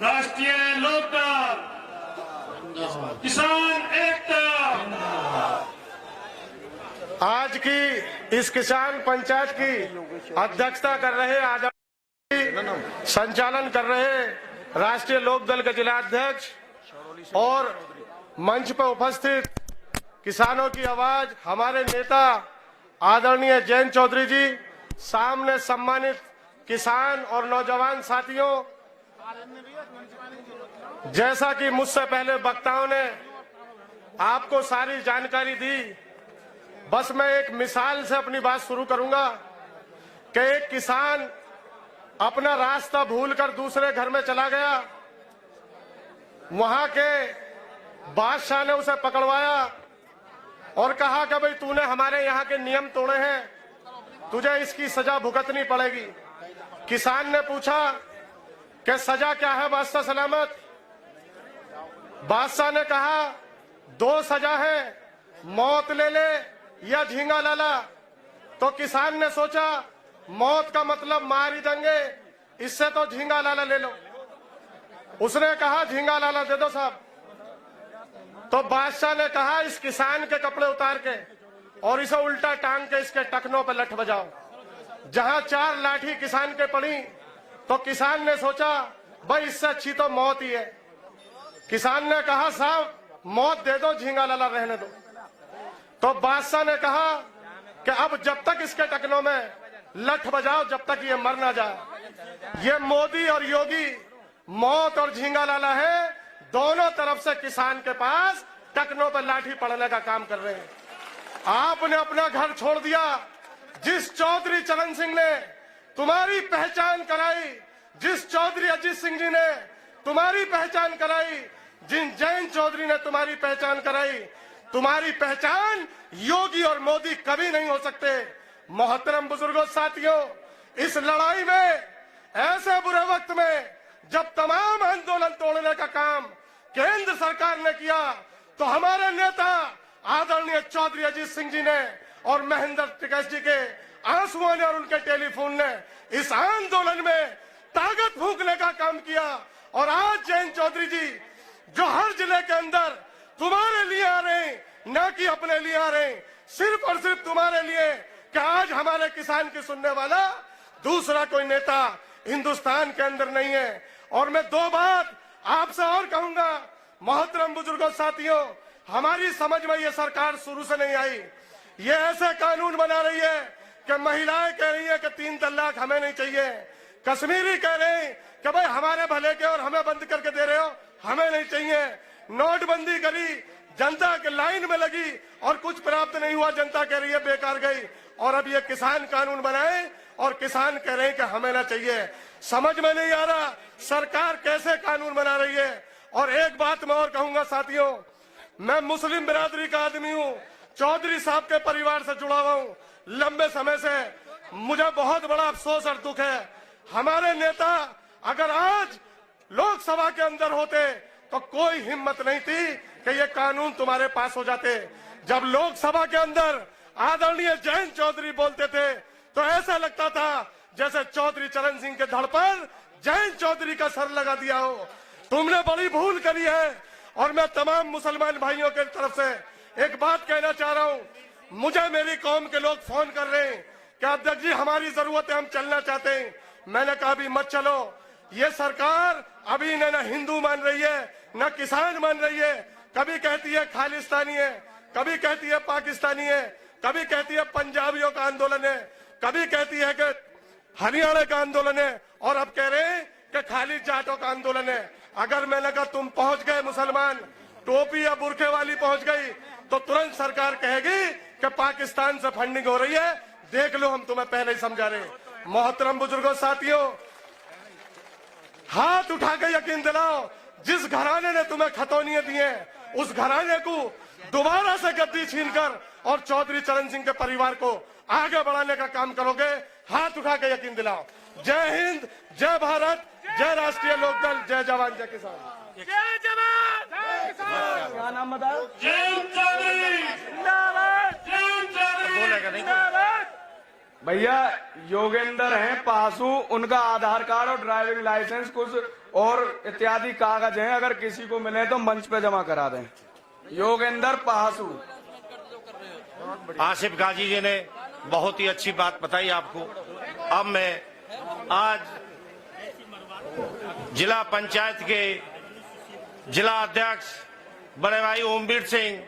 राष्ट्रीय लोकदल, किसान एकता। आज की इस किसान पंचायत की अध्यक्षता कर रहे, आज संचालन कर रहे राष्ट्रीय लोकदल के जिला अध्यक्ष और मंच पर उपस्थित किसानों की आवाज हमारे नेता आदरणीय जयंत चौधरी जी, सामने सम्मानित किसान और नौजवान साथियों, जैसा कि मुझसे पहले वक्ताओं ने आपको सारी जानकारी दी, बस मैं एक मिसाल से अपनी बात शुरू करूंगा कि एक किसान अपना रास्ता भूलकर दूसरे घर में चला गया। वहां के बादशाह ने उसे पकड़वाया और कहा कि भाई तूने हमारे यहाँ के नियम तोड़े हैं, तुझे इसकी सजा भुगतनी पड़ेगी। किसान ने पूछा कि सजा क्या है बादशाह सलामत? बादशाह ने कहा दो सजा है, मौत ले ले या झींगा लाला। तो किसान ने सोचा मौत का मतलब मार ही देंगे, इससे तो झींगा लाला ले लो। उसने कहा झींगा लाला दे दो साहब। तो बादशाह ने कहा इस किसान के कपड़े उतार के और इसे उल्टा टांग के इसके टखनों पर लठ बजाओ। जहां 4 लाठी किसान के पड़ी तो किसान ने सोचा भाई इससे अच्छी तो मौत ही है। किसान ने कहा साहब मौत दे दो, झींगा लाला रहने दो। तो बादशाह ने कहा कि अब जब तक इसके टखनों में लठ बजाओ जब तक ये मर ना जाए। ये मोदी और योगी मौत और झींगा लाला है, दोनों तरफ से किसान के पास टखनों पर लाठी पड़ने का काम कर रहे हैं। आपने अपना घर छोड़ दिया। जिस चौधरी चरण सिंह ने तुम्हारी पहचान कराई, जिस चौधरी अजीत सिंह जी ने तुम्हारी पहचान कराई, जिन जयंत चौधरी ने तुम्हारी पहचान कराई, तुम्हारी पहचान योगी और मोदी कभी नहीं हो सकते। मोहतरम बुजुर्गों साथियों, इस लड़ाई में ऐसे बुरे वक्त में जब तमाम आंदोलन तोड़ने का काम केंद्र सरकार ने किया तो हमारे नेता आदरणीय चौधरी अजीत सिंह जी ने और महेंद्र टिकैत जी के आंसुओं ने और उनके टेलीफोन ने इस आंदोलन में ताकत फूंकने का काम किया। और आज जयंत चौधरी जी जो हर जिले के अंदर तुम्हारे लिए आ रहे हैं, न कि अपने लिए आ रहे हैं, सिर्फ और सिर्फ तुम्हारे लिए कि आज हमारे किसान की सुनने वाला दूसरा कोई नेता हिंदुस्तान के अंदर नहीं है। और मैं 2 बात आपसे और कहूंगा मोहतरम बुजुर्गों साथियों, हमारी समझ में ये सरकार शुरू से नहीं आई। ये ऐसे कानून बना रही है कि महिलाएं कह रही है कि 3 तलाक हमें नहीं चाहिए, कश्मीरी कह रहे हैं कि भाई हमारे भले के और हमें बंद करके दे रहे हो, हमें नहीं चाहिए। नोटबंदी करी, जनता के लाइन में लगी और कुछ प्राप्त नहीं हुआ, जनता कह रही है बेकार गई। और अब ये किसान कानून बनाए और किसान कह रहे हैं कि हमें ना चाहिए। समझ में नहीं आ रहा सरकार कैसे कानून बना रही है। और एक बात मैं और कहूंगा साथियों, मैं मुस्लिम बिरादरी का आदमी हूं, चौधरी साहब के परिवार से जुड़ा हुआ हूं लंबे समय से। मुझे बहुत बड़ा अफसोस और दुख है, हमारे नेता अगर आज लोकसभा के अंदर होते तो कोई हिम्मत नहीं थी कि ये कानून तुम्हारे पास हो जाते। जब लोकसभा के अंदर आदरणीय जयंत चौधरी बोलते थे तो ऐसा लगता था जैसे चौधरी चरण सिंह के धड़ पर जयंत चौधरी का सर लगा दिया हो। तुमने बड़ी भूल करी है। और मैं तमाम मुसलमान भाइयों की तरफ से एक बात कहना चाह रहा हूं, मुझे मेरी कौम के लोग फोन कर रहे हैं कि अध्यक्ष जी हमारी जरूरत है, हम चलना चाहते हैं। मैंने कहा अभी मत चलो, ये सरकार अभी न हिंदू मान रही है न किसान मान रही है। कभी कहती है खालिस्तानी है, कभी कहती है पाकिस्तानी है, कभी कहती है पंजाबियों का आंदोलन है, कभी कहती है कि हरियाणा का आंदोलन है, और अब कह रहे हैं कि खाली जाटों का आंदोलन है। अगर मैंने कहा तुम पहुंच गए मुसलमान, टोपी या बुरखे वाली पहुंच गई, तो तुरंत सरकार कहेगी कि पाकिस्तान से फंडिंग हो रही है। देख लो, हम तुम्हें पहले ही समझा रहे। मोहतरम बुजुर्गों साथियों, हाथ उठा के यकीन दिलाओ, जिस घराने ने तुम्हें खतौनियां दी हैं उस घराने को दोबारा से गद्दी छीनकर और चौधरी चरण सिंह के परिवार को आगे बढ़ाने का काम करोगे। हाथ उठा के यकीन दिलाओ। जय हिंद, जय भारत, जय राष्ट्रीय लोकदल, जय जवान जय किसान। जय जवान जय किसान। क्या नाम बताओ? जयंत चौधरी जिंदाबाद, जयंत चौधरी बोलेगा नहीं। जिंदाबाद। भैया योगेंद्र हैं पासू, उनका आधार कार्ड और ड्राइविंग लाइसेंस कुछ और इत्यादि कागज हैं, अगर किसी को मिले तो मंच पे जमा करा दें। योगेंद्र पासू। आसिफ गाजी जी ने बहुत ही अच्छी बात बताई आपको। अब मैं आज जिला पंचायत के जिला अध्यक्ष बड़े भाई ओमवीर सिंह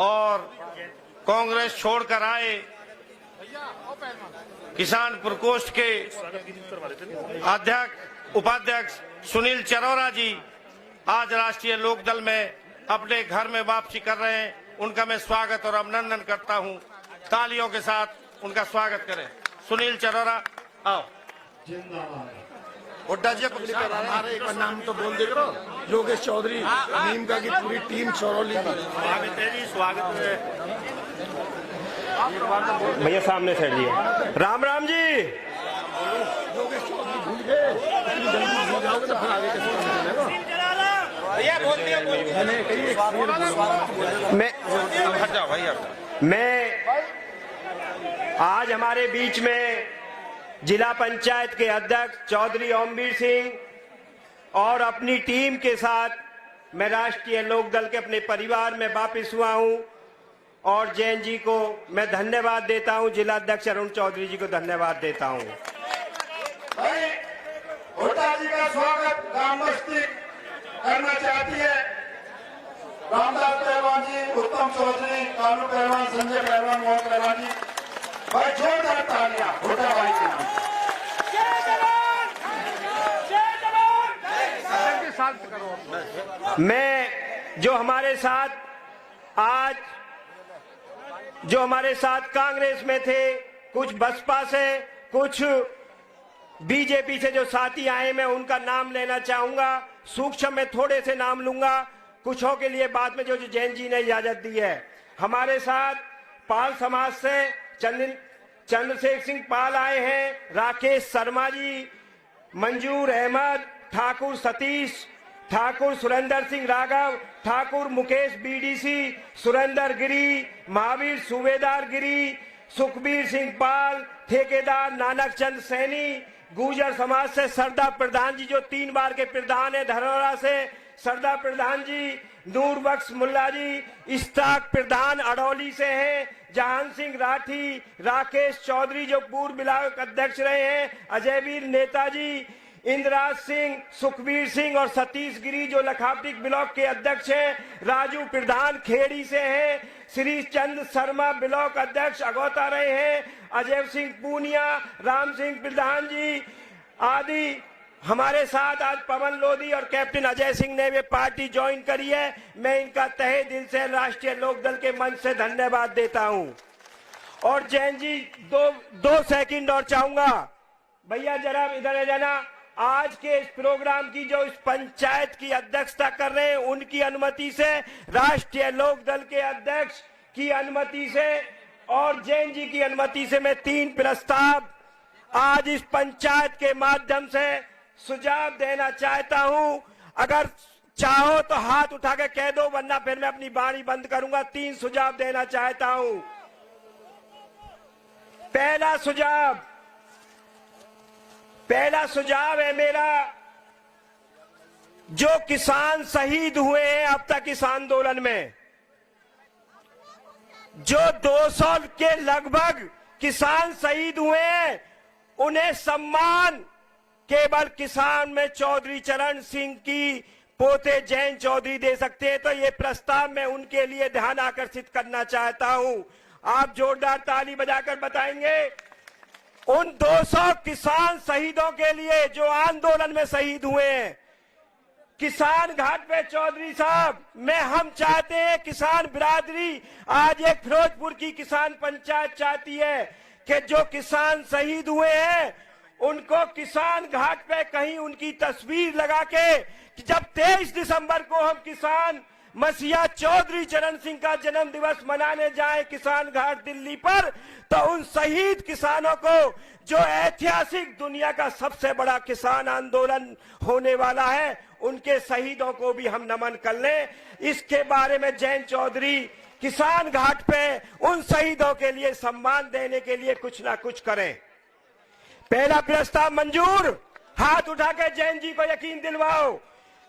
और कांग्रेस छोड़कर आए किसान प्रकोष्ठ के अध्यक्ष उपाध्यक्ष सुनील चरोरा जी आज राष्ट्रीय लोकदल में अपने घर में वापसी कर रहे हैं। उनका मैं स्वागत और अभिनंदन करता हूं। तालियों के साथ उनका स्वागत करें। सुनील चरोरा आओ। हुड्डा जी पकड़ी कर हमारे एक बार नाम तो बोल दे करो। योगेश चौधरी नीमका की पूरी टीम चौरौली की स्वागत है जी, स्वागत है भैया सामने से जी। राम राम जी। योगेश चौधरी भूल गए, इतनी जल्दी भूल जाओगे तो फिर आगे कैसे मैं आज हमारे बीच में जिला पंचायत के अध्यक्ष चौधरी ओमवीर सिंह और अपनी टीम के साथ मैं राष्ट्रीय लोकदल के अपने परिवार में वापस हुआ हूं और जैन जी को मैं धन्यवाद देता हूं, जिला अध्यक्ष अरुण चौधरी जी को धन्यवाद देता हूं। हुड्डा जी का स्वागत ग्राम मस्ती करना चाहती है रामदास पहलवान जी, उत्तम चौधरी, कानू पहलवान, संजय पहलवान, मोहन पहलवान जी। भाई जोरदार तालियां हुड्डा भाई के नाम। मैं जो हमारे साथ कांग्रेस में थे, कुछ बसपा से, कुछ बीजेपी से जो साथी आए, मैं उनका नाम लेना चाहूंगा। सूक्ष्म में थोड़े से नाम लूंगा, कुछों के लिए बाद में जो जैन जी ने इजाजत दी है। हमारे साथ पाल समाज से चंद्रशेखर सिंह पाल आए हैं, राकेश शर्मा जी, मंजूर अहमद, ठाकुर सतीश, ठाकुर सुरेंद्र सिंह राघव, ठाकुर मुकेश बीडीसी, सुरेंद्र गिरी, महावीर सूबेदार गिरी, सुखबीर सिंह पाल, ठेकेदार नानक चंद सैनी, गुर्जर समाज से सरदार प्रधान जी जो 3 बार के प्रधान है, धनौरा से सरदार प्रधान जी, नूर बख्श मुल्ला जी, इस्ताक प्रधान अडौली से हैं, जहान सिंह राठी, राकेश चौधरी जो पूर्व ब्लॉक अध्यक्ष रहे हैं, अजयवीर नेताजी, इंद्राज सिंह, सुखबीर सिंह और सतीश गिरी जो लखावटी ब्लॉक के अध्यक्ष हैं, राजू प्रधान खेड़ी से हैं, श्री चंद शर्मा ब्लॉक अध्यक्ष अगौता रहे हैं, अजय सिंह पूनिया, राम सिंह प्रधान जी आदि। हमारे साथ आज पवन लोधी और कैप्टन अजय सिंह ने भी पार्टी ज्वाइन करी है। मैं इनका तहे दिल से राष्ट्रीय लोकदल के मंच से धन्यवाद देता हूं। और जैन जी दो सेकंड और चाहूंगा भैया, जरा इधर है जाना। आज के इस प्रोग्राम की जो इस पंचायत की अध्यक्षता कर रहे हैं, उनकी अनुमति से, राष्ट्रीय लोकदल के अध्यक्ष की अनुमति से और जैन जी की अनुमति से मैं 3 प्रस्ताव आज इस पंचायत के माध्यम से सुझाव देना चाहता हूं। अगर चाहो तो हाथ उठा के कह दो, वरना फिर मैं अपनी वाणी बंद करूंगा। 3 सुझाव देना चाहता हूं। पहला सुझाव है मेरा, जो किसान शहीद हुए हैं अब तक इस आंदोलन में, जो 200 के लगभग किसान शहीद हुए हैं, उन्हें सम्मान केवल किसान में चौधरी चरण सिंह की पोते जैन चौधरी दे सकते हैं। तो ये प्रस्ताव मैं उनके लिए ध्यान आकर्षित करना चाहता हूं। आप जोरदार ताली बजाकर बताएंगे उन 200 किसान शहीदों के लिए जो आंदोलन में शहीद हुए हैं। किसान घाट पे चौधरी साहब, हम चाहते हैं, किसान बिरादरी आज एक फिरोजपुर की किसान पंचायत चाहती है कि जो किसान शहीद हुए हैं उनको किसान घाट पे कहीं उनकी तस्वीर लगा के, जब 23 दिसंबर को हम किसान मसीहा चौधरी चरण सिंह का जन्म दिवस मनाने जाए किसान घाट दिल्ली पर, तो उन शहीद किसानों को, जो ऐतिहासिक दुनिया का सबसे बड़ा किसान आंदोलन होने वाला है, उनके शहीदों को भी हम नमन कर लें। इसके बारे में जैन चौधरी किसान घाट पे उन शहीदों के लिए सम्मान देने के लिए कुछ ना कुछ करें। पहला प्रस्ताव मंजूर, हाथ उठा के जैन जी को यकीन दिलवाओ,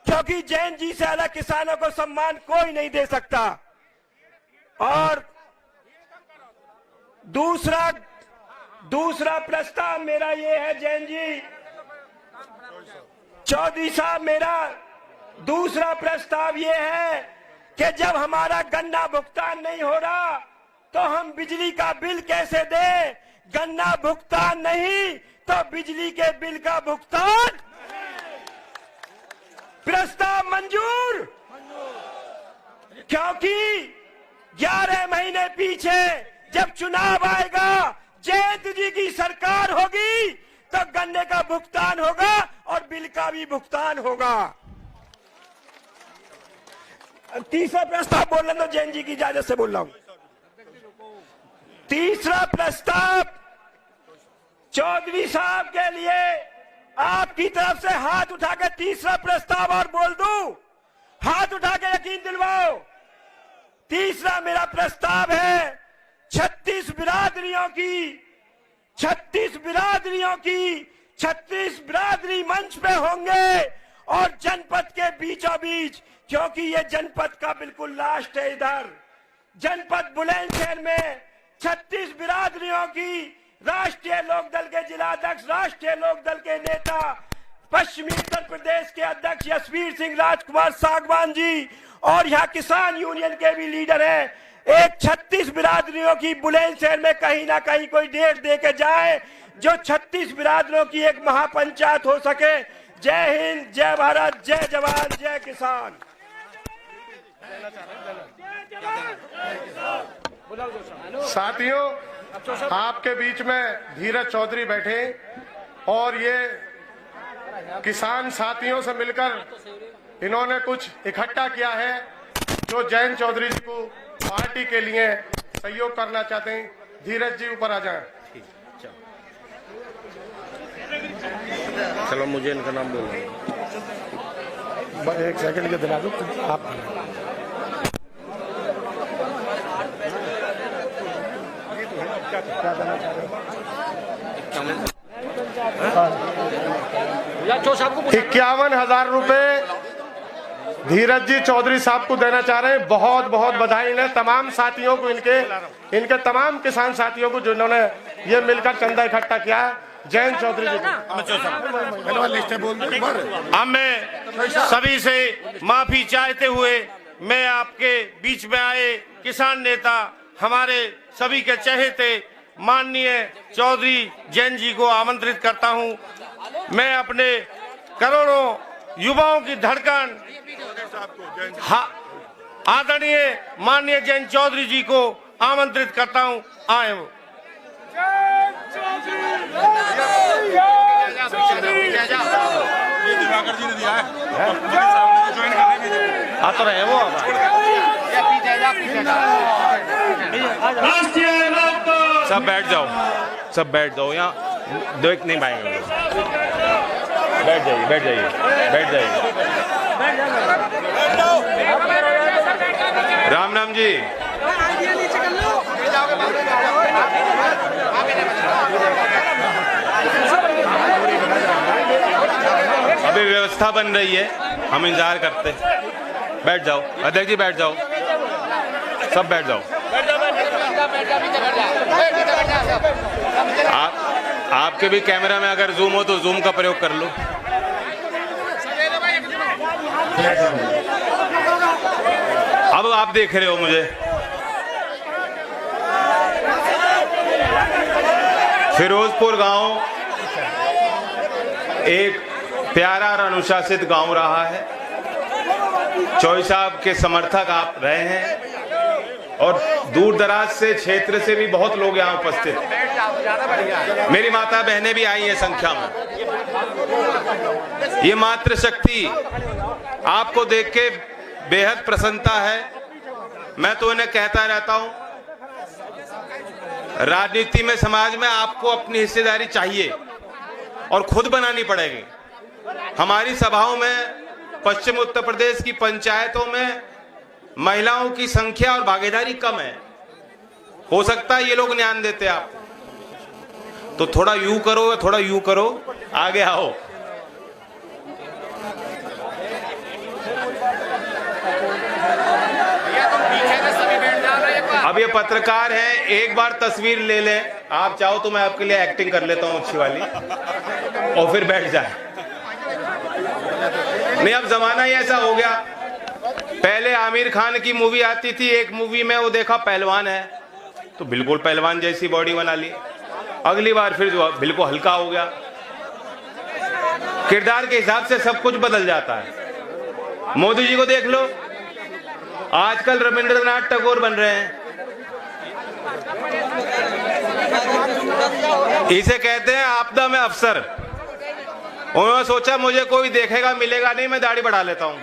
क्योंकि जैन जी से अलग किसानों को सम्मान कोई नहीं दे सकता। और दूसरा प्रस्ताव मेरा ये है, जैन जी, चौधरी साहब, मेरा दूसरा प्रस्ताव ये है कि जब हमारा गन्ना भुगतान नहीं हो रहा तो हम बिजली का बिल कैसे दें? गन्ना भुगतान नहीं तो बिजली के बिल का भुगतान। प्रस्ताव मंजूर, क्योंकि 11 महीने पीछे जब चुनाव आएगा, जयंत जी की सरकार होगी तो गन्ने का भुगतान होगा और बिल का भी भुगतान होगा। तीसरा प्रस्ताव बोलना तो जैन जी की इजाजत से बोल रहा हूं। तीसरा प्रस्ताव चौधरी साहब के लिए आपकी तरफ से हाथ उठा के तीसरा प्रस्ताव और बोल दूं, हाथ उठा के यकीन दिलवाओ। तीसरा मेरा प्रस्ताव है 36 बिरादरी मंच पे होंगे और जनपद के बीचों बीच, क्योंकि ये जनपद का बिल्कुल लास्ट है। इधर जनपद बुलंदशहर में 36 बिरादरियों की राष्ट्रीय लोकदल के जिलाध्यक्ष, राष्ट्रीय लोकदल के नेता, पश्चिमी उत्तर प्रदेश के अध्यक्ष यशवीर सिंह राजकुमार सागवान जी और यहाँ किसान यूनियन के भी लीडर हैं। एक 36 बिरादरियों की बुलंदशहर में कहीं ना कहीं कोई डेट दे के जाए, जो 36 बिरादरियों की एक महापंचायत हो सके। जय हिंद, जय भारत, जय जवान, जय किसान। साथियों, आपके बीच में धीरज चौधरी बैठे और ये किसान साथियों से मिलकर इन्होंने कुछ इकट्ठा किया है जो जयंत चौधरी जी को पार्टी के लिए सहयोग करना चाहते हैं। धीरज जी ऊपर आ जाएं। चलो, मुझे इनका नाम बोलो। एक सेकंड के दिला दो आप। क्या करना चाह रहे हो? 51,000 रुपए धीरज जी चौधरी साहब को देना चाह रहे हैं। बहुत बहुत बधाई है तमाम साथियों को, इनके तमाम किसान साथियों को जिन्होंने ये मिलकर चंदा इकट्ठा किया है। जयंत चौधरी जी अब मैं सभी से माफी चाहते हुए मैं आपके बीच में आए किसान नेता, हमारे सभी के चहेते माननीय चौधरी जैन जी को आमंत्रित करता हूं। मैं अपने करोड़ों युवाओं की धड़कन आदरणीय माननीय जैन चौधरी जी को आमंत्रित करता हूं। आए वो आ तो रहे वो राष्ट्रीय लोकदल। सब बैठ जाओ, सब बैठ जाओ, यहाँ देख नहीं पाएंगे। बैठ जाइए, बैठ जाइए, बैठ जाइए। राम राम जी। अभी व्यवस्था बन रही है, हम इंतजार करते। बैठ जाओ अध्यक्ष जी, बैठ जाओ, सब बैठ जाओ। आपके भी कैमरा में अगर जूम हो तो जूम का प्रयोग कर लो। अब आप देख रहे हो मुझे। फिरोजपुर गांव एक प्यारा और अनुशासित गांव रहा है। चौधरी साहब के समर्थक आप रहे हैं और दूर दराज से क्षेत्र से भी बहुत लोग यहाँ उपस्थित हैं। मेरी माता बहनें भी आई हैं संख्या में। ये मातृशक्ति आपको देख के बेहद प्रसन्नता है। मैं तो इन्हें कहता रहता हूं, राजनीति में, समाज में आपको अपनी हिस्सेदारी चाहिए और खुद बनानी पड़ेगी। हमारी सभाओं में, पश्चिम उत्तर प्रदेश की पंचायतों में महिलाओं की संख्या और भागीदारी कम है। हो सकता है ये लोग ध्यान देते आप, तो थोड़ा यूं करो, थोड़ा यूं करो, आगे आओ। अब ये पत्रकार हैं, एक बार तस्वीर ले लें। आप चाहो तो मैं आपके लिए एक्टिंग कर लेता हूं अच्छी वाली, और फिर बैठ जाए। नहीं, अब जमाना ही ऐसा हो गया। पहले आमिर खान की मूवी आती थी, एक मूवी में वो देखा पहलवान है तो बिल्कुल पहलवान जैसी बॉडी बना ली। अगली बार फिर जो बिल्कुल हल्का हो गया। किरदार के हिसाब से सब कुछ बदल जाता है। मोदी जी को देख लो, आजकल रविंद्रनाथ टैगोर बन रहे हैं। इसे कहते हैं आपदा में अफसर। उन्होंने सोचा मुझे कोई देखेगा मिलेगा नहीं, मैं दाढ़ी बढ़ा लेता हूं।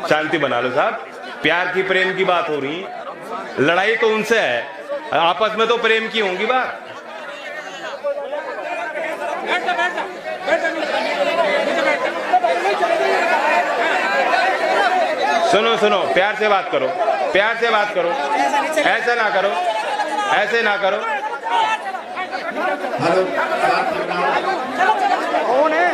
शांति बना लो साहब, प्यार की प्रेम की बात हो रही, लड़ाई तो उनसे है, आपस में तो प्रेम की होंगी बात। सुनो सुनो, प्यार से बात करो, प्यार से बात करो, ऐसे ना करो, ऐसे ना करो। कौन है?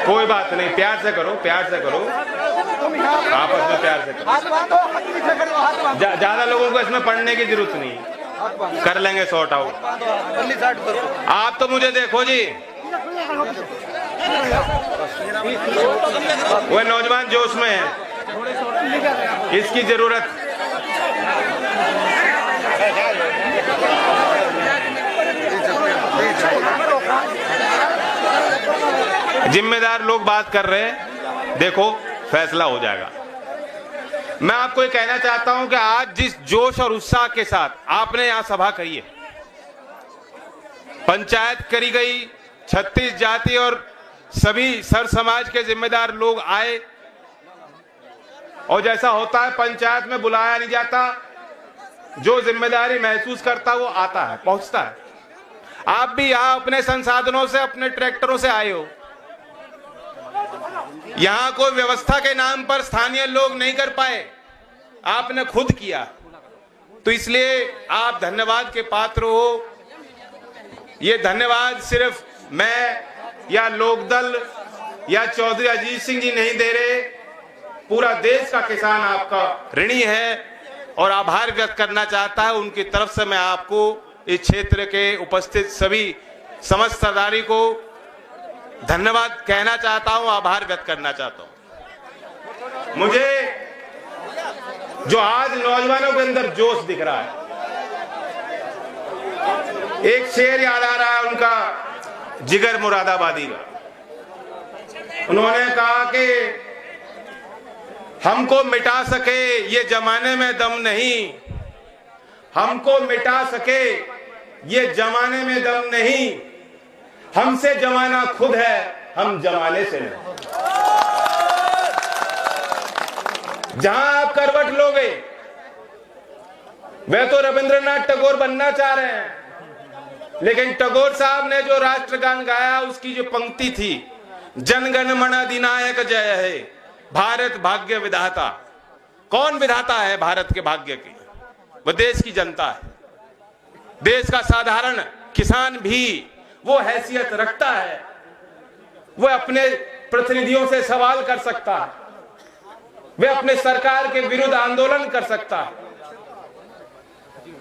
कोई बात नहीं, प्यार से करो, प्यार से करो, आपस में प्यार से करो। ज्यादा लोगों को इसमें पढ़ने की जरूरत नहीं, कर लेंगे सॉर्ट आउट। आप तो मुझे देखो जी, वो नौजवान जोश में है, इसकी जरूरत। जिम्मेदार लोग बात कर रहे हैं, देखो फैसला हो जाएगा। मैं आपको ये कहना चाहता हूं कि आज जिस जोश और उत्साह के साथ आपने यहां सभा करी है, पंचायत करी गई, 36 जाति और सभी सर समाज के जिम्मेदार लोग आए, और जैसा होता है पंचायत में बुलाया नहीं जाता, जो जिम्मेदारी महसूस करता वो आता है, पहुंचता है। आप भी यहां अपने संसाधनों से, अपने ट्रैक्टरों से आए हो। यहां कोई व्यवस्था के नाम पर स्थानीय लोग नहीं कर पाए, आपने खुद किया, तो इसलिए आप धन्यवाद के पात्र हो। ये धन्यवाद सिर्फ मैं या लोकदल या चौधरी अजीत सिंह जी नहीं दे रहे, पूरा देश का किसान आपका ऋणी है और आभार व्यक्त करना चाहता है। उनकी तरफ से मैं आपको, इस क्षेत्र के उपस्थित सभी समस्त सरदारी को धन्यवाद कहना चाहता हूं, आभार व्यक्त करना चाहता हूं। मुझे जो आज नौजवानों के अंदर जोश दिख रहा है, एक शेर याद आ रहा है उनका, जिगर मुरादाबादी का। उन्होंने कहा कि हमको मिटा सके ये जमाने में दम नहीं, हमको मिटा सके ये जमाने में दम नहीं, हमसे जमाना खुद है, हम जमाने से नहीं। जहां आप करवट लोगे, वे तो रविंद्रनाथ टैगोर बनना चाह रहे हैं, लेकिन टैगोर साहब ने जो राष्ट्रगान गाया, उसकी जो पंक्ति थी, जनगण मन अधिनायक जय है, भारत भाग्य विधाता। कौन विधाता है भारत के भाग्य की? वह देश की जनता है। देश का साधारण किसान भी वो हैसियत रखता है, वह अपने प्रतिनिधियों से सवाल कर सकता है, वह अपने सरकार के विरुद्ध आंदोलन कर सकता है।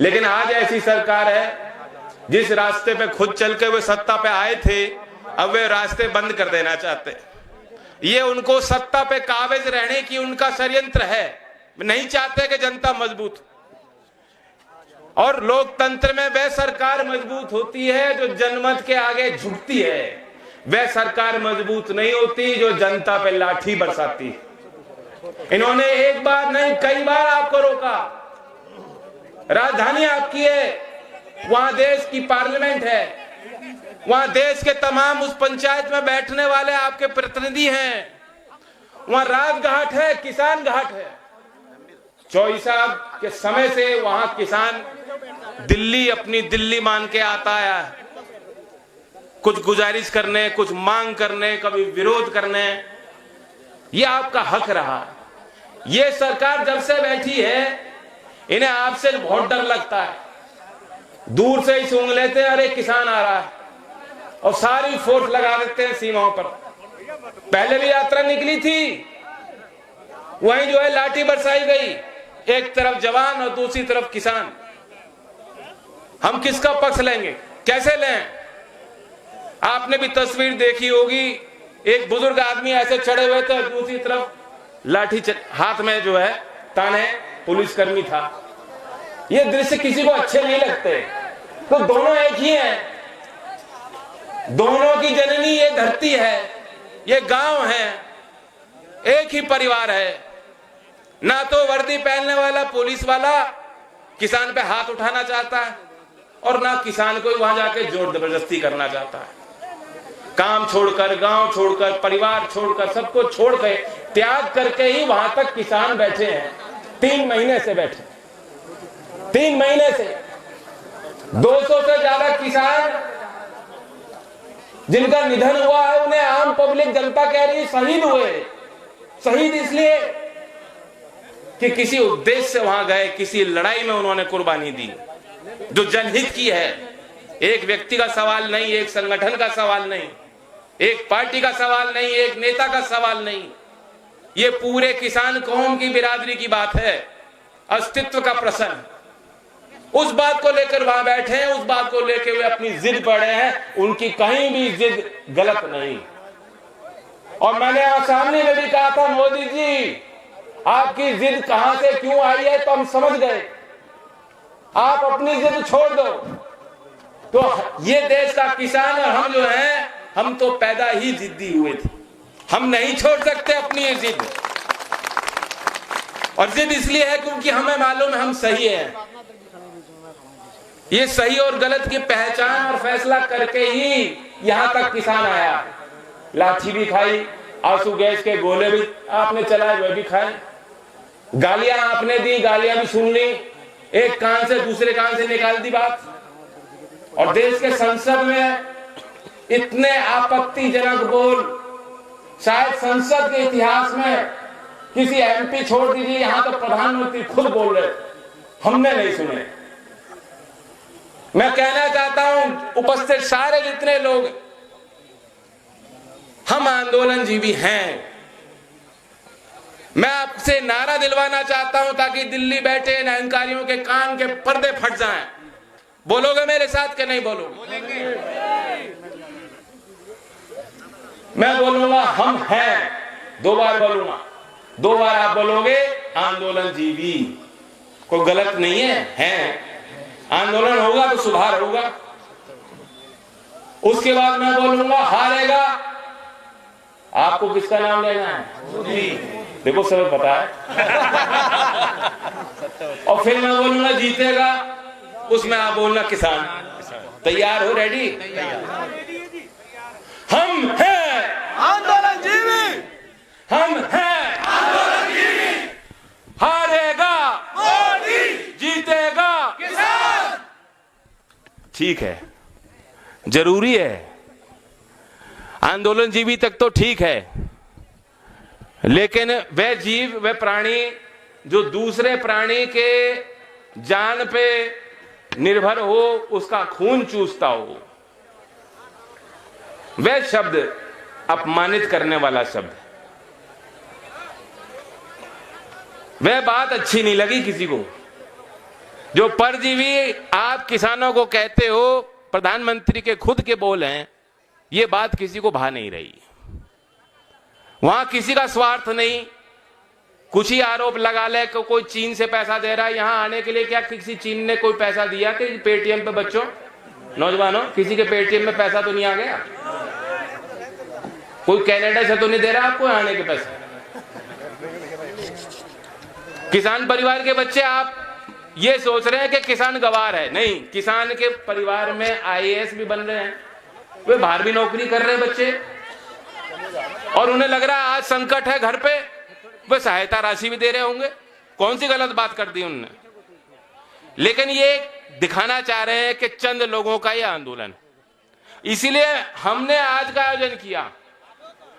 लेकिन आज ऐसी सरकार है, जिस रास्ते पे खुद चल के वे सत्ता पे आए थे, अब वे रास्ते बंद कर देना चाहते। ये उनको सत्ता पे काबिज रहने की उनका षड्यंत्र है। नहीं चाहते कि जनता मजबूत, और लोकतंत्र में वह सरकार मजबूत होती है जो जनमत के आगे झुकती है। वह सरकार मजबूत नहीं होती जो जनता पे लाठी बरसाती है। इन्होंने एक बार नहीं, कई बार आपको रोका। राजधानी आपकी है, वहां देश की पार्लियामेंट है, वहां देश के तमाम उस पंचायत में बैठने वाले आपके प्रतिनिधि हैं, वहां राजघाट है, किसान घाट है। चौधरी साहब के समय से वहां किसान दिल्ली अपनी दिल्ली मान के आता है। कुछ गुजारिश करने, कुछ मांग करने, कभी विरोध करने, ये आपका हक रहा। ये सरकार जब से बैठी है, इन्हें आपसे बहुत डर लगता है। दूर से ही सूंघ लेते हैं, अरे किसान आ रहा है, और सारी फोर्स लगा देते हैं सीमाओं पर। पहले भी यात्रा निकली थी, वहीं जो है लाठी बरसाई गई, एक तरफ जवान और दूसरी तरफ किसान। हम किसका पक्ष लेंगे, कैसे लें? आपने भी तस्वीर देखी होगी, एक बुजुर्ग आदमी ऐसे चढ़े हुए थे, दूसरी तरफ लाठी हाथ में जो है ताने पुलिसकर्मी था। ये दृश्य किसी को अच्छे नहीं लगते। तो दोनों एक ही हैं, दोनों की जननी ये धरती है, ये गांव है, एक ही परिवार है। ना तो वर्दी पहनने वाला पुलिस वाला किसान पे हाथ उठाना चाहता है, और ना किसान को वहां जाके जोर जबरदस्ती करना चाहता है। काम छोड़कर, गांव छोड़कर, परिवार छोड़कर, सबको छोड़ के, त्याग करके ही वहां तक किसान बैठे हैं। 3 महीने से बैठे, 3 महीने से 200 से ज्यादा किसान जिनका निधन हुआ है, उन्हें आम पब्लिक जनता कह रही है शहीद हुए। शहीद इसलिए कि किसी उद्देश्य से वहां गए, किसी लड़ाई में उन्होंने कुर्बानी दी जो जनहित की है। एक व्यक्ति का सवाल नहीं, एक संगठन का सवाल नहीं, एक पार्टी का सवाल नहीं, एक नेता का सवाल नहीं, ये पूरे किसान कौम की बिरादरी की बात है, अस्तित्व का प्रश्न। उस बात को लेकर वहां बैठे हैं, उस बात को लेकर वे अपनी जिद पर अड़े हैं। उनकी कहीं भी जिद गलत नहीं। और मैंने आप सामने में भी कहा था, मोदी जी आपकी जिद कहां से क्यों आई है तो हम समझ गए, आप अपनी जिद छोड़ दो। तो ये देश का किसान और हम जो हैं, हम तो पैदा ही जिद्दी हुए थे, हम नहीं छोड़ सकते अपनी ये जिद। और जिद इसलिए है क्योंकि हमें मालूम है हम सही हैं। ये सही और गलत की पहचान और फैसला करके ही यहां तक किसान आया। लाठी भी खाई, आंसू गैस के गोले भी आपने चलाए, वे भी खाए, गालियां आपने दी, गालियां भी सुन ली, एक कान से दूसरे कान से निकाल दी बात। और देश के संसद में इतने आपत्तिजनक बोल शायद संसद के इतिहास में किसी एमपी छोड़ दीजिए, यहां तो प्रधानमंत्री खुद बोल रहे, हमने नहीं सुने। मैं कहना चाहता हूं उपस्थित सारे जितने लोग, हम आंदोलनजीवी हैं। मैं आपसे नारा दिलवाना चाहता हूं ताकि दिल्ली बैठे इन अहंकारियों के कान के पर्दे फट जाएं। बोलोगे मेरे साथ के नहीं बोलोगे? मैं बोलूंगा हम हैं, 2 बार बोलूंगा, 2 बार आप बोलोगे आंदोलनजीवी। कोई गलत नहीं है, हैं। आंदोलन होगा तो सुधार होगा। उसके बाद मैं बोलूंगा हारेगा। आपको किसका नाम लेना है? मोदी। देखो सब पता है। और फिर मैं बोलूंगा जीतेगा, उसमें आप बोलना किसान। तैयार हो? रेडी? हम हैं आंदोलनजीवी, हम हैं आंदोलनजीवी। हारेगा मोदी, जीतेगा किसान। ठीक है, जरूरी है। आंदोलनजीवी तक तो ठीक है, लेकिन वह जीव, वह प्राणी जो दूसरे प्राणी के जान पे निर्भर हो, उसका खून चूसता हो, वह शब्द अपमानित करने वाला शब्द, वह बात अच्छी नहीं लगी किसी को। जो परजीवी आप किसानों को कहते हो, प्रधानमंत्री के खुद के बोल हैं, ये बात किसी को भा नहीं रही। वहां किसी का स्वार्थ नहीं। कुछ ही आरोप लगा ले कि कोई चीन से पैसा दे रहा है यहां आने के लिए। क्या किसी चीन ने कोई पैसा दिया कि पेटीएम पे? बच्चों, नौजवानों, किसी के पेटीएम में पैसा तो नहीं आ गया? कोई कनाडा से तो नहीं दे रहा आपको आने के पैसे? किसान परिवार के बच्चे, आप ये सोच रहे हैं कि किसान गवार है। नहीं, किसान के परिवार में आईएएस भी बन रहे हैं, वे बाहर भी नौकरी कर रहे हैं बच्चे, और उन्हें लग रहा है आज संकट है घर पे, वे सहायता राशि भी दे रहे होंगे। कौन सी गलत बात कर दी उन्होंने? लेकिन ये दिखाना चाह रहे हैं कि चंद लोगों का यह आंदोलन। इसीलिए हमने आज का आयोजन किया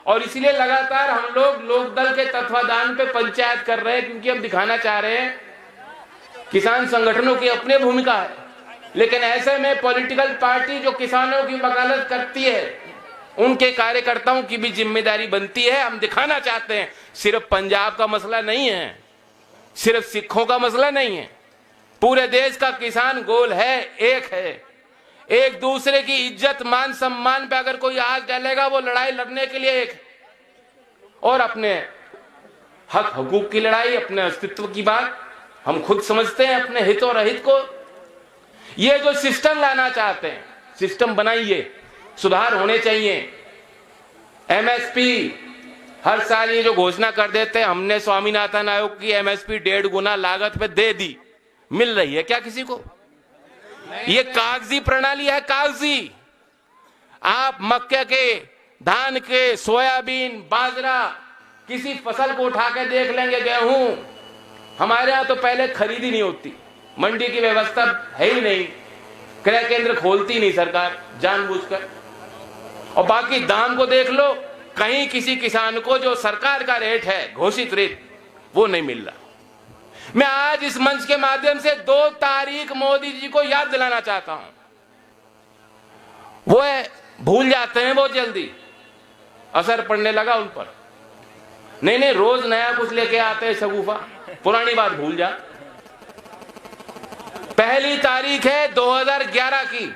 और इसीलिए लगातार हम लोग लोकदल के तत्वाधान पे पंचायत कर रहे हैं, क्योंकि हम दिखाना चाह रहे हैं किसान संगठनों की अपनी भूमिका है, लेकिन ऐसे में पॉलिटिकल पार्टी जो किसानों की वकालत करती है उनके कार्यकर्ताओं की भी जिम्मेदारी बनती है। हम दिखाना चाहते हैं सिर्फ पंजाब का मसला नहीं है, सिर्फ सिखों का मसला नहीं है, पूरे देश का किसान गोल है, एक है। एक दूसरे की इज्जत मान सम्मान पे अगर कोई आज डालेगा वो लड़ाई लड़ने के लिए एक है, और अपने हक हकूक की लड़ाई, अपने अस्तित्व की बात हम खुद समझते हैं, अपने हित और अहित को। ये जो सिस्टम लाना चाहते हैं, सिस्टम बनाइए, सुधार होने चाहिए। एमएसपी हर साल ये जो घोषणा कर देते हैं, हमने स्वामीनाथन आयोग की एमएसपी 1.5 गुना लागत पे दे दी, मिल रही है क्या किसी को? ये कागजी प्रणाली है, कागजी। आप मक्के के, धान के, सोयाबीन, बाजरा, किसी फसल को उठा के देख लेंगे, गेहूं, हमारे यहां तो पहले खरीदी नहीं होती, मंडी की व्यवस्था है ही नहीं, क्रय केंद्र खोलती नहीं सरकार जानबूझकर, और बाकी दाम को देख लो, कहीं किसी किसान को जो सरकार का रेट है, घोषित रेट, वो नहीं मिल रहा। मैं आज इस मंच के माध्यम से 2 तारीख मोदी जी को याद दिलाना चाहता हूं। वो भूल जाते हैं बहुत जल्दी, असर पड़ने लगा उन पर। नहीं, रोज नया कुछ लेके आते हैं शगुफा, पुरानी बात भूल जा। पहली तारीख है 2011 की,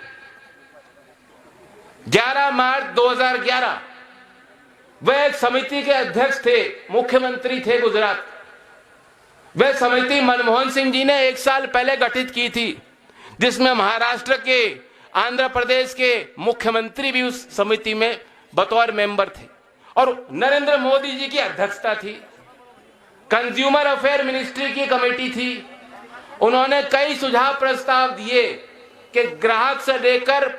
11 मार्च 2011। वह एक समिति के अध्यक्ष थे, मुख्यमंत्री थे गुजरात। वह समिति मनमोहन सिंह जी ने 1 साल पहले गठित की थी, जिसमें महाराष्ट्र के, आंध्र प्रदेश के मुख्यमंत्री भी उस समिति में बतौर मेंबर थे, और नरेंद्र मोदी जी की अध्यक्षता थी। कंज्यूमर अफेयर मिनिस्ट्री की कमेटी थी। उन्होंने कई सुझाव प्रस्ताव दिए कि ग्राहक से लेकर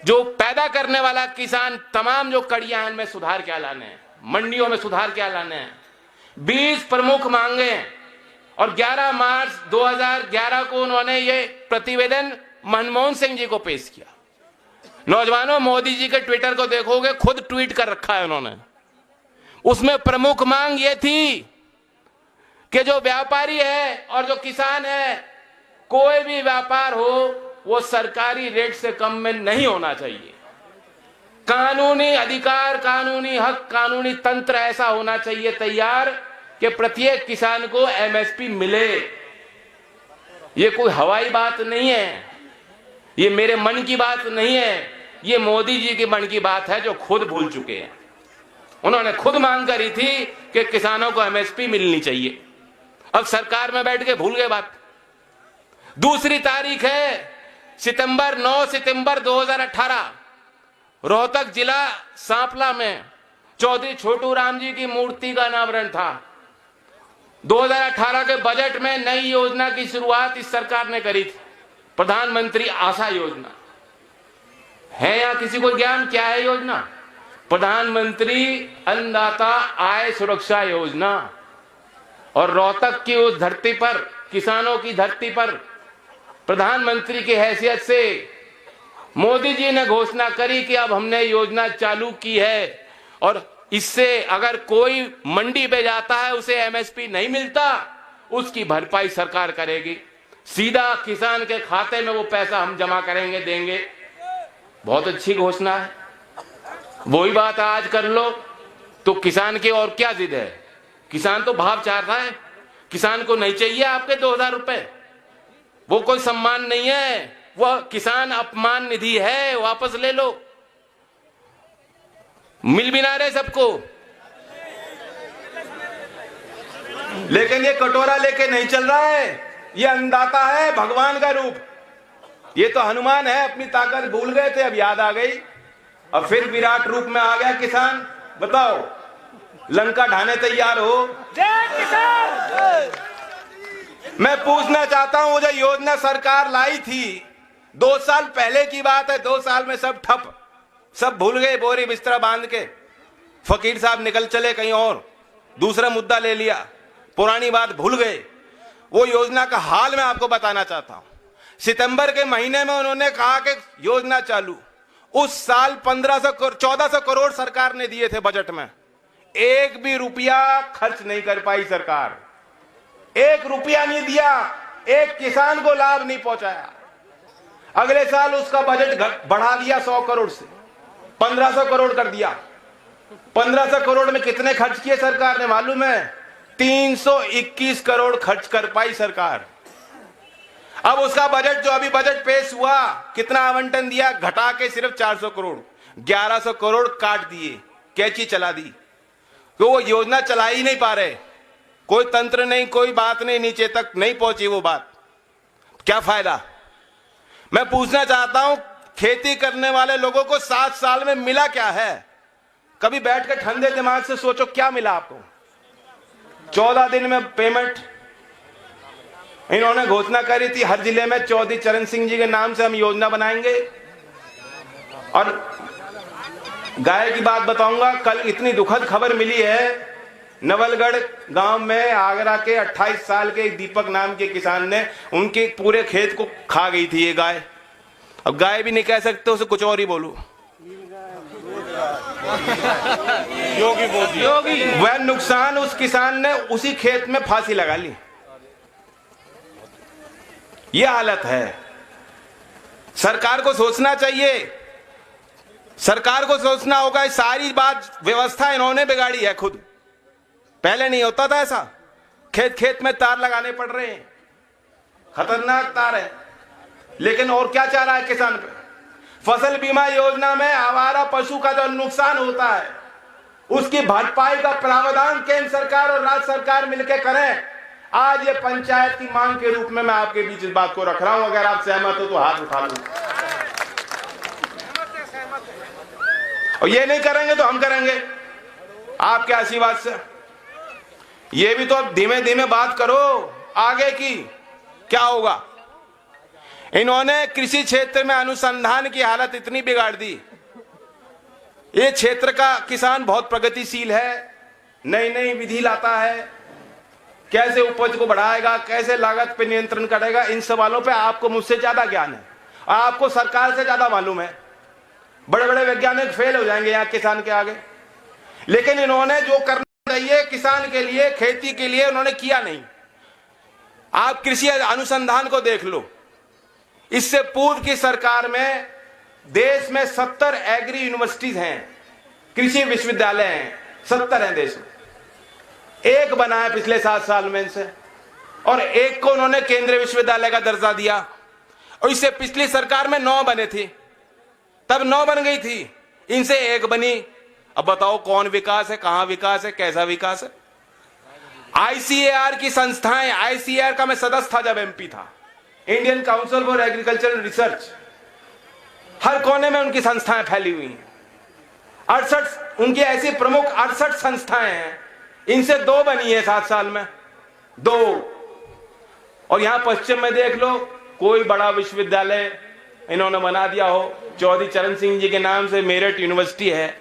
जो पैदा करने वाला किसान, तमाम जो कड़ियां हैं, इनमें सुधार क्या लाने हैं, मंडियों में सुधार क्या लाने हैं। 20 प्रमुख मांगे, और 11 मार्च 2011 को उन्होंने ये प्रतिवेदन मनमोहन सिंह जी को पेश किया। नौजवानों, मोदी जी के ट्विटर को देखोगे, खुद ट्वीट कर रखा है उन्होंने। उसमें प्रमुख मांग ये थी कि जो व्यापारी है और जो किसान है, कोई भी व्यापार हो वो सरकारी रेट से कम में नहीं होना चाहिए। कानूनी अधिकार, कानूनी हक, कानूनी तंत्र ऐसा होना चाहिए तैयार कि प्रत्येक किसान को एमएसपी मिले। ये कोई हवाई बात नहीं है, ये मेरे मन की बात नहीं है, ये मोदी जी के मन की बात है जो खुद भूल चुके हैं। उन्होंने खुद मांग करी थी कि किसानों को एमएसपी मिलनी चाहिए, अब सरकार में बैठ के भूल गए बात। दूसरी तारीख है 9 सितंबर 2018, रोहतक जिला सांपला में चौधरी छोटू राम जी की मूर्ति का अनावरण था। 2018 के बजट में नई योजना की शुरुआत इस सरकार ने करी थी, प्रधानमंत्री आशा योजना। है या किसी को ज्ञान क्या है योजना? प्रधानमंत्री अन्नदाता आय सुरक्षा योजना। और रोहतक की उस धरती पर, किसानों की धरती पर, प्रधानमंत्री की हैसियत से मोदी जी ने घोषणा करी कि अब हमने योजना चालू की है, और इससे अगर कोई मंडी पे जाता है उसे एमएसपी नहीं मिलता, उसकी भरपाई सरकार करेगी, सीधा किसान के खाते में वो पैसा हम जमा करेंगे, देंगे। बहुत अच्छी घोषणा है। वही बात आज कर लो तो किसान की और क्या जिद है? किसान तो भाव चाहता है, किसान को नहीं चाहिए आपके 2000 रुपए, वो कोई सम्मान नहीं है, वह किसान अपमान निधि है, वापस ले लो। मिल भी ना रहे सबको। लेकिन ये कटोरा लेके नहीं चल रहा है, ये अन्नदाता है, भगवान का रूप। ये तो हनुमान है, अपनी ताकत भूल गए थे, अब याद आ गई, अब फिर विराट रूप में आ गया किसान। बताओ, लंका ढाने तैयार हो। जय किसान। मैं पूछना चाहता हूं, वो जो योजना सरकार लाई थी 2 साल पहले की बात है, 2 साल में सब ठप, सब भूल गए, बोरी बिस्तरा बांध के फकीर साहब निकल चले कहीं और, दूसरा मुद्दा ले लिया, पुरानी बात भूल गए। वो योजना का हाल मैं आपको बताना चाहता हूं। सितंबर के महीने में उन्होंने कहा कि योजना चालू, उस साल 1400 करोड़ सरकार ने दिए थे बजट में, एक भी रुपया खर्च नहीं कर पाई सरकार। एक रुपया नहीं दिया, एक किसान को लाभ नहीं पहुंचाया। अगले साल उसका बजट बढ़ा दिया 100 करोड़ से 1500 करोड़ कर दिया। 1500 करोड़ में कितने खर्च किए सरकार ने मालूम है? 321 करोड़ खर्च कर पाई सरकार। अब उसका बजट, जो अभी बजट पेश हुआ, कितना आवंटन दिया? घटा के सिर्फ 400 करोड़, 1100 करोड़ काट दिए, कैची चला दी। तो वो योजना चला ही नहीं पा रहे, कोई तंत्र नहीं, कोई बात नहीं, नीचे तक नहीं पहुंची वो बात। क्या फायदा? मैं पूछना चाहता हूं, खेती करने वाले लोगों को 7 साल में मिला क्या है? कभी बैठ कर ठंडे दिमाग से सोचो, क्या मिला आपको? 14 दिन में पेमेंट। इन्होंने घोषणा करी थी हर जिले में चौधरी चरण सिंह जी के नाम से हम योजना बनाएंगे। और गाय की बात बताऊंगा, कल इतनी दुखद खबर मिली है, नवलगढ़ गांव में आगरा के 28 साल के दीपक नाम के किसान ने, उनके पूरे खेत को खा गई थी ये गाय। अब गाय भी नहीं कह सकते, उसे कुछ और ही बोलूं, योगी। वह नुकसान उस किसान ने उसी खेत में फांसी लगा ली। यह हालत है। सरकार को सोचना चाहिए, सरकार को सोचना होगा। सारी बात व्यवस्था इन्होंने बिगाड़ी है खुद। पहले नहीं होता था ऐसा। खेत खेत में तार लगाने पड़ रहे हैं, खतरनाक तार है। लेकिन और क्या चाह रहा है किसान पे? फसल बीमा योजना में आवारा पशु का जो नुकसान होता है, उसकी भरपाई का प्रावधान केंद्र सरकार और राज्य सरकार मिलकर करें। आज ये पंचायत की मांग के रूप में मैं आपके बीच इस बात को रख रहा हूं। अगर आप सहमत हो तो हाथ उठा लो। और ये नहीं करेंगे तो हम करेंगे आपके आशीर्वाद से। ये भी तो अब धीमे धीमे बात करो आगे की, क्या होगा। इन्होंने कृषि क्षेत्र में अनुसंधान की हालत इतनी बिगाड़ दी। ये क्षेत्र का किसान बहुत प्रगतिशील है, नई नई विधि लाता है, कैसे उपज को बढ़ाएगा, कैसे लागत पे नियंत्रण करेगा। इन सवालों पे आपको मुझसे ज्यादा ज्ञान है, आपको सरकार से ज्यादा मालूम है। बड़े बड़े वैज्ञानिक फेल हो जाएंगे यहाँ किसान के आगे। लेकिन इन्होंने जो करना चाहिए किसान के लिए, खेती के लिए, उन्होंने किया नहीं। आप कृषि अनुसंधान को देख लो। इससे पूर्व की सरकार में देश में 70 एग्री यूनिवर्सिटीज हैं, कृषि विश्वविद्यालय हैं, 70 हैं देश में। एक बना है पिछले 7 साल में इनसे, और एक को उन्होंने केंद्रीय विश्वविद्यालय का दर्जा दिया। और इससे पिछली सरकार में 9 बने थे, तब 9 बन गई थी, इनसे 1 बनी। अब बताओ कौन विकास है, कहां विकास है, कैसा विकास है। आईसीएआर की संस्थाएं, आईसीएआर का मैं सदस्य था जब एमपी था, Indian council for agricultural research, हर कोने में उनकी संस्थाएं फैली हुई हैं। 68 उनकी ऐसी प्रमुख 68 संस्थाएं हैं, इनसे 2 बनी है 7 साल में, 2। और यहां पश्चिम में देख लो, कोई बड़ा विश्वविद्यालय इन्होंने बना दिया हो। चौधरी चरण सिंह जी के नाम से मेरठ यूनिवर्सिटी है,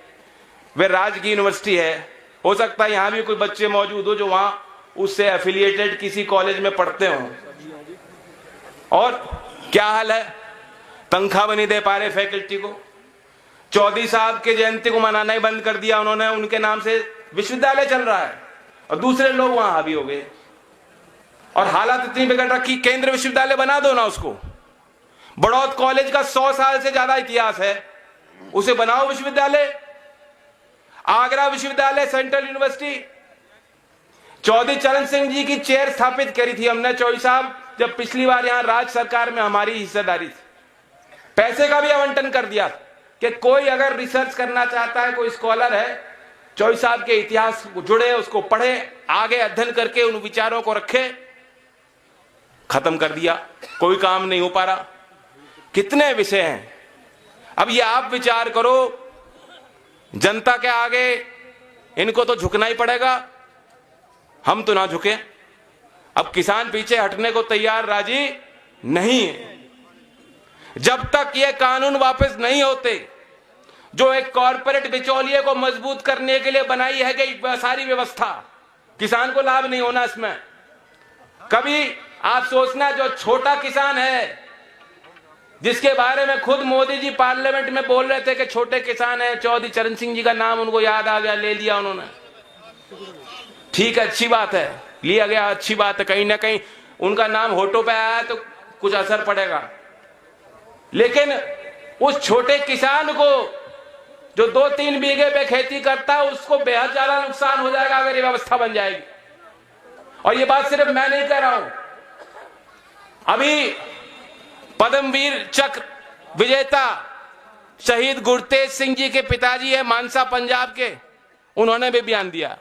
वे राज्य की यूनिवर्सिटी है। हो सकता है यहां भी कोई बच्चे मौजूद हो जो वहां उससे एफिलिएटेड किसी कॉलेज में पढ़ते हो। और क्या हाल है, तनख्वाह भी नहीं दे पा रहे फैकल्टी को। चौधरी साहब के जयंती को मनाना ही बंद कर दिया उन्होंने, उनके नाम से विश्वविद्यालय चल रहा है और दूसरे लोग वहां हावी हो गए। और हालत इतनी बिगड़ रखी, केंद्रीय विश्वविद्यालय बना दो ना उसको। बड़ौद कॉलेज का 100 साल से ज्यादा इतिहास है, उसे बनाओ विश्वविद्यालय। आगरा विश्वविद्यालय, सेंट्रल यूनिवर्सिटी, चौधरी चरण सिंह जी की चेयर स्थापित करी थी हमने, चौधरी साहब, जब पिछली बार यहां राज्य सरकार में हमारी हिस्सेदारी थी। पैसे का भी आवंटन कर दिया कि कोई अगर रिसर्च करना चाहता है, कोई स्कॉलर है, चौधरी साहब के इतिहास को जुड़े, उसको पढ़े, आगे अध्ययन करके उन विचारों को रखे। खत्म कर दिया, कोई काम नहीं हो पा रहा। कितने विषय हैं। अब ये आप विचार करो, जनता के आगे इनको तो झुकना ही पड़ेगा, हम तो ना झुके। अब किसान पीछे हटने को तैयार राजी नहीं है। जब तक ये कानून वापस नहीं होते, जो एक कॉर्पोरेट बिचौलिए को मजबूत करने के लिए बनाई है कि सारी व्यवस्था, किसान को लाभ नहीं होना इसमें। कभी आप सोचना, जो छोटा किसान है जिसके बारे में खुद मोदी जी पार्लियामेंट में बोल रहे थे कि छोटे किसान हैं, चौधरी चरण सिंह जी का नाम उनको याद आ गया, ले लिया उन्होंने। ठीक है, अच्छी बात है, लिया गया, अच्छी बात है। कहीं ना कहीं उनका नाम होठों पे आया तो कुछ असर पड़ेगा, लेकिन उस छोटे किसान को जो 2-3 बीघे पे खेती करता है उसको बेहद ज्यादा नुकसान हो जाएगा अगर ये व्यवस्था बन जाएगी। और ये बात सिर्फ मैं नहीं कह रहा हूं, अभी पद्मवीर चक्र विजेता शहीद गुरतेज सिंह जी के पिताजी है मानसा पंजाब के, उन्होंने भी बयान दिया।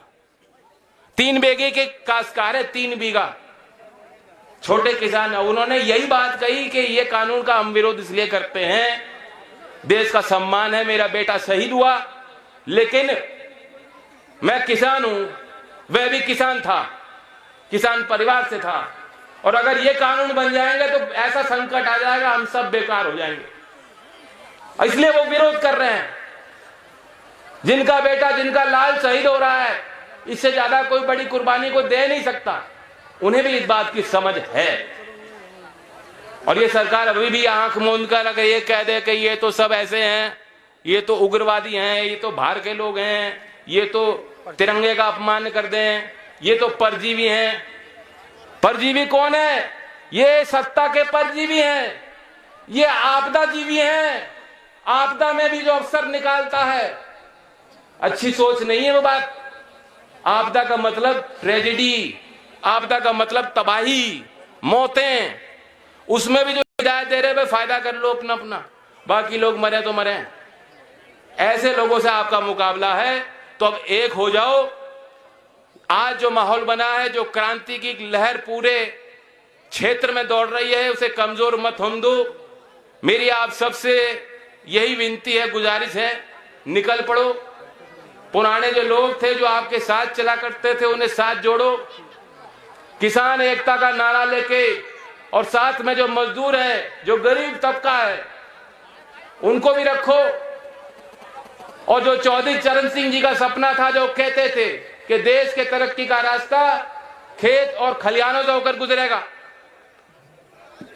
3 बीघे के काश्तकार है, 3 बीघा छोटे किसान है, उन्होंने यही बात कही कि ये कानून का हम विरोध इसलिए करते हैं, देश का सम्मान है, मेरा बेटा शहीद हुआ, लेकिन मैं किसान हूं, वह भी किसान था, किसान परिवार से था, और अगर ये कानून बन जाएंगे तो ऐसा संकट आ जाएगा, हम सब बेकार हो जाएंगे। इसलिए वो विरोध कर रहे हैं। जिनका बेटा, जिनका लाल शहीद हो रहा है, इससे ज्यादा कोई बड़ी कुर्बानी को दे नहीं सकता, उन्हें भी इस बात की समझ है। और ये सरकार अभी भी आंख मूंद कर अगर ये कह दे कि ये तो सब ऐसे हैं, ये तो उग्रवादी हैं, ये तो बाहर के लोग हैं, ये तो तिरंगे का अपमान कर दें, ये तो परजीवी हैं। परजीवी कौन है? ये सत्ता के परजीवी हैं, ये आपदा जीवी हैं। आपदा में भी जो अफसर निकालता है, अच्छी सोच नहीं है वो बात। आपदा का मतलब ट्रेजेडी, आपदा का मतलब तबाही, मौतें, उसमें भी जो हिदायत दे रहे हैं फायदा कर लो अपना अपना, बाकी लोग मरे तो मरे। ऐसे लोगों से आपका मुकाबला है, तो अब एक हो जाओ। आज जो माहौल बना है, जो क्रांति की लहर पूरे क्षेत्र में दौड़ रही है, उसे कमजोर मत होने दो। मेरी आप सबसे यही विनती है, गुजारिश है, निकल पड़ो। पुराने जो लोग थे, जो आपके साथ चला करते थे, उन्हें साथ जोड़ो। किसान एकता का नारा लेके, और साथ में जो मजदूर है, जो गरीब तबका है, उनको भी रखो। और जो चौधरी चरण सिंह जी का सपना था, जो कहते थे कि देश के तरक्की का रास्ता खेत और खलिहानों से होकर गुजरेगा,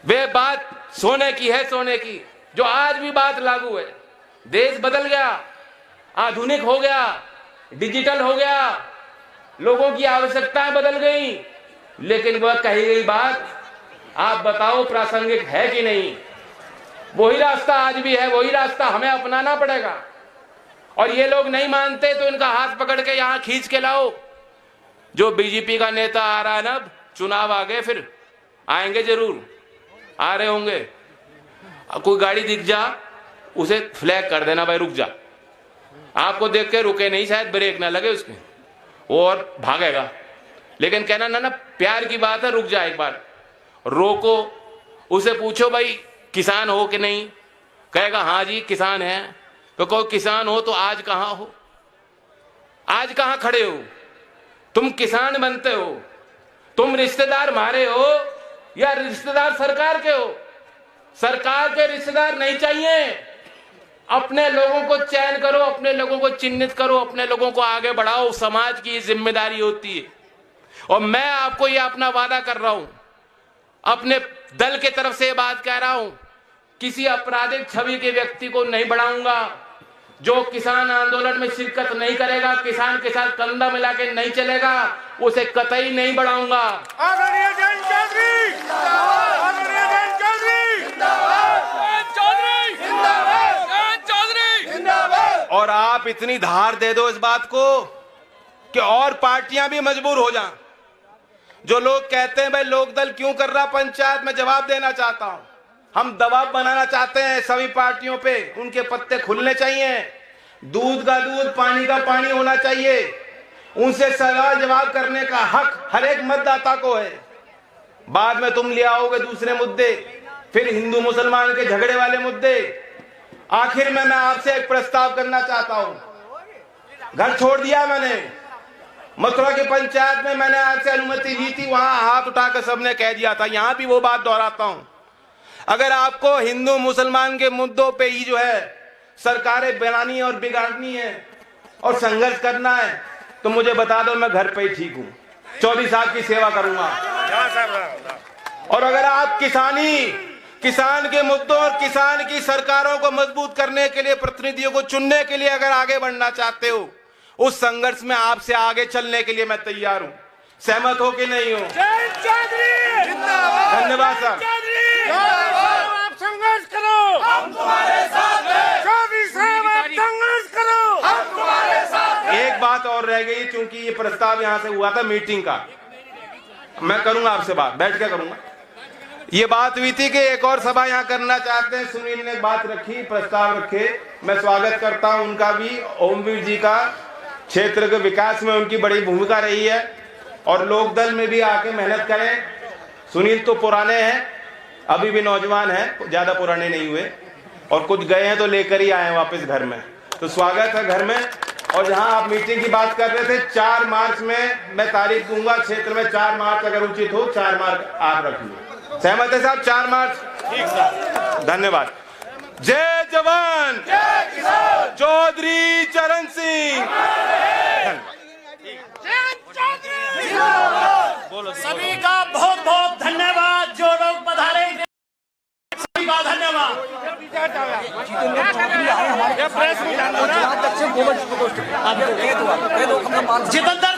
वे बात सोने की है, सोने की, जो आज भी बात लागू है। देश बदल गया, आधुनिक हो गया, डिजिटल हो गया, लोगों की आवश्यकताएं बदल गई, लेकिन वह कही गई बात आप बताओ प्रासंगिक है कि नहीं? वही रास्ता आज भी है, वही रास्ता हमें अपनाना पड़ेगा। और ये लोग नहीं मानते तो इनका हाथ पकड़ के यहां खींच के लाओ। जो बीजेपी का नेता आ रहा है ना, चुनाव आ गए, फिर आएंगे, जरूर आ रहे होंगे, कोई गाड़ी दिख जा, उसे फ्लैग कर देना, भाई रुक जा। आपको देख के रुके नहीं, शायद ब्रेक ना लगे उसके, और भागेगा। लेकिन कहना ना, प्यार की बात है, रुक जा, एक बार रोको, उसे पूछो भाई किसान हो कि नहीं, कहेगा हाँ जी किसान है। तो कोई किसान हो तो आज कहां हो? आज कहां खड़े हो? तुम किसान बनते हो, तुम रिश्तेदार मारे हो या रिश्तेदार सरकार के हो? सरकार के रिश्तेदार नहीं चाहिए। अपने लोगों को चयन करो, अपने लोगों को चिन्हित करो, अपने लोगों को आगे बढ़ाओ, समाज की जिम्मेदारी होती है। और मैं आपको यह अपना वादा कर रहा हूं, अपने दल के तरफ से बात कह रहा हूं, किसी आपराधिक छवि के व्यक्ति को नहीं बढ़ाऊंगा। जो किसान आंदोलन में शिरकत नहीं करेगा, किसान के साथ कंधा मिला के नहीं चलेगा, उसे कतई नहीं बढ़ाऊंगा। आदरणीय जयंत चौधरी जिंदाबाद, आदरणीय जयंत चौधरी जिंदाबाद। और आप इतनी धार दे दो इस बात को कि और पार्टियां भी मजबूर हो जाएं। जो लोग कहते हैं भाई लोकदल क्यों कर रहा पंचायत, में जवाब देना चाहता हूं। हम दबाव बनाना चाहते हैं सभी पार्टियों पे, उनके पत्ते खुलने चाहिए, दूध का दूध, पानी का पानी होना चाहिए। उनसे सवाल जवाब करने का हक हर एक मतदाता को है। बाद में तुम ले आओगे दूसरे मुद्दे, फिर हिंदू मुसलमान के झगड़े वाले मुद्दे। आखिर में मैं आपसे एक प्रस्ताव करना चाहता हूं। घर छोड़ दिया मैंने, मथुरा की पंचायत में मैंने आपसे अनुमति ली थी, वहां हाथ उठाकर सबने कह दिया था। यहां भी वो बात दोहराता हूं, अगर आपको हिंदू मुसलमान के मुद्दों पे ही जो है सरकारें बनानी और बिगाड़नी है और संघर्ष करना है, तो मुझे बता दो, मैं घर पे ही ठीक हूं, 24 साल की सेवा करूंगा। और अगर आप किसानी किसान के मुद्दों और किसान की सरकारों को मजबूत करने के लिए, प्रतिनिधियों को चुनने के लिए अगर आगे बढ़ना चाहते हो, उस संघर्ष में आपसे आगे चलने के लिए मैं तैयार हूं। सहमत हो कि नहीं हो? धन्यवाद सर। आप संघर्ष करो, हम तुम्हारे साथ हैं। चौधरी साहब आप संघर्ष करो, हम तुम्हारे साथ हैं। एक बात और रह गई, क्योंकि ये प्रस्ताव यहां से हुआ था मीटिंग का, मैं करूंगा आपसे बात, बैठ के करूंगा। ये बात हुई थी कि एक और सभा यहाँ करना चाहते हैं। सुनील ने बात रखी, प्रस्ताव रखे, मैं स्वागत करता हूं उनका भी। ओमवीर जी का क्षेत्र के विकास में उनकी बड़ी भूमिका रही है और लोकदल में भी आके मेहनत करें। सुनील तो पुराने हैं, अभी भी नौजवान हैं, ज्यादा पुराने नहीं हुए, और कुछ गए हैं तो लेकर ही आए हैं वापस घर में, तो स्वागत है घर में। और जहां आप मीटिंग की बात कर रहे थे, 4 मार्च में मैं तारीख दूंगा क्षेत्र में, 4 मार्च अगर उचित हो, 4 मार्च आप रख लो। सहमत है साहब? 4 मार्च, ठीक साहब, धन्यवाद। जय जवान, जय किसान, चौधरी चरण सिंह। सभी का बहुत बहुत धन्यवाद, जो लोग पधारे सभी का धन्यवाद। जितेंद्र